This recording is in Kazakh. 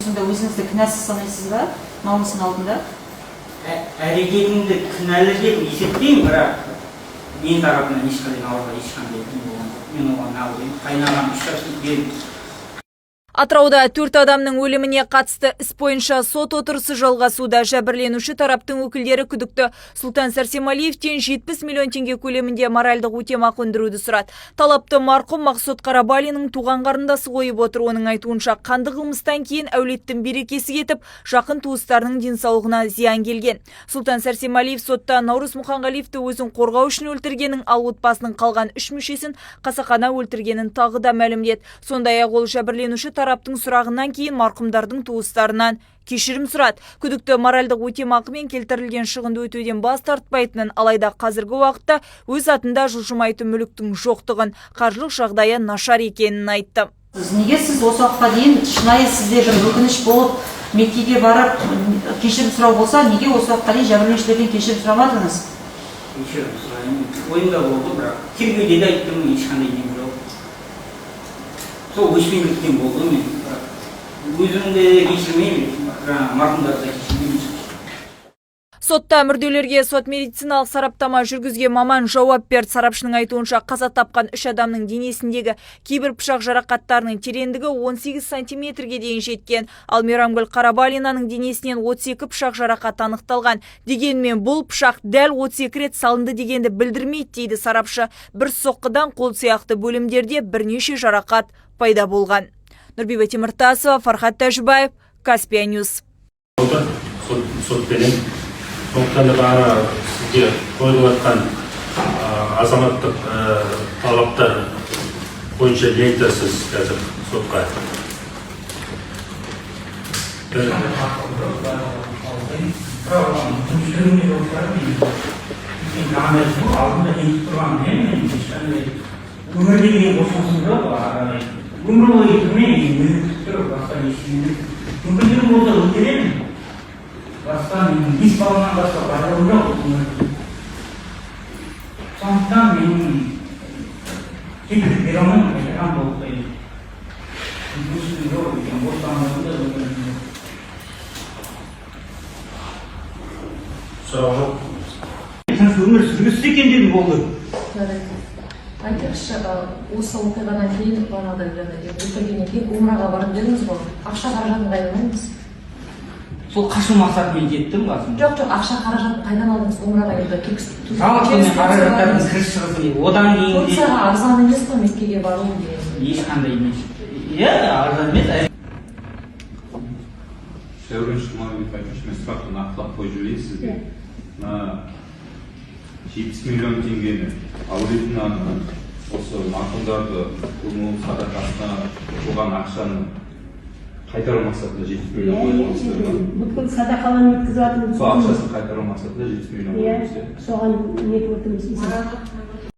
тұсында өзіңізді кінәсіз санайсыз ба? Намыстың алдында? Әрекетімді кінәлі деп есептеймін, бірақ мен тарапынан ешқандай ауырға ешқандай мен оған нағыз қайнаған 3 жасты бердім. Атырауда 4 адамның өліміне қатысты іс бойынша сот отырысы жалғасуда. Жәбірленуші тараптың өкілдері күдікті Сұлтан Сәрсемалиевтен 70 миллион теңге көлемінде моральдық өтемақы өндіруді сұрады. Талапты марқұм Мақсұт Қарабалиннің туған қарындасы қойып отыр. Оның айтуынша қанды қылмыстан кейін әулеттің берекесі кетіп, жақын туыстарының денсаулығына зиян келген. Сұлтан Сәрсемалиев сотта Наурыз Мұханғалиевті өзін қорғау үшін өлтіргенін, ал отбасының қалған 3 мүшесін қасақана өлтіргенін тағы да мәлімдеді. Сондай-ақ ол жәбірленуші тараптың сұрағынан кейін марқұмдардың туыстарынан кешірім сұрады. Күдікті моральдық өтемақымен келтірілген шығынды өтеуден бас тартпайтынын, алайда қазіргі уақытта өз атында жылжымайтын мүліктің жоқтығын, қаржылық жағдайы нашар екенін айтты. Неге сіз осы уақытқа дейін шынайы сізде бір өкініш болып Меккеге барып кешірім сұрау болса, неге осы уақытқа дейін жәбірленушілерден кешірім сұрамадыңыз? Кешірім сұрайын, ойымда болды, бірақ тергеуде де айттым, ешқандай нем жоқ. Сол өшпенділіктен болды мен. Өзімді кешірмеймін, марқұмдарды да кешірмеймін. Сотта мүрделерге сот-медициналық сараптама жүргізген маман жауап берді. Сарапшының айтуынша қаза тапқан 3 адамның денесіндегі кейбір пышақ жарақаттарының тереңдігі 18 сантиметрге дейін жеткен. Ал Мейрамгүл Қарабалинаның денесінен 32 пышақ жарақат анықталған. Дегенмен бұл пышақ дәл 32 рет салынды дегенді білдірмейді дейді сарапшы. Бір соққыдан қол сияқты бөлімдерде бірнеше жарақат пайда болған. Нұрбиба Теміртасова, Фархат Тәжібаев, Каспия Ньюс. Сондықтан да бағана сізге қойылып жатқан азаматтық талаптар бойынша лентасыз қазір сотқа. Бастан бес балынан басқа байлығым жоқ. Сондықтан мен кепілдік бере алмаймын, айтқан болып қойды. Өсім жоқ екен, бостандығында өткен жоқ. Сұрақ жоқ. Сіз өмір сүргісі екен дедім болды. Айтыңызшы, осы оқиғадан кейін өлтіргеннен кейін умраға барып дедіңіз ғой, ақша қаражатын қайдан алдыңыз? Сол қашу мақсатымен жеттім басында. Жоқ, ақша қаражатын қайдан алдыңыз умраға енді? Жалпы қаражаттардың кіріс шығысы одан кейін де Турцияға арзан емес қой Меккеге бару деген. ешқандай емес. Иә, арзан емес. Шәурен Шұмабек айтыңызшы, мен сұрақты нақтылап қойып жіберейін сізге. 70 миллион теңгені әулетінен осы марқұмдарды көму садақасына болған ақшаны қайтару мақсатында 70 миллион қойылғансыздар ма? Бүткіл садақаларын өткізіп жатырмыз. Сол ақшасын қайтару мақсатында 70 миллион қойылғансыздар. Соған не көрдіңіз?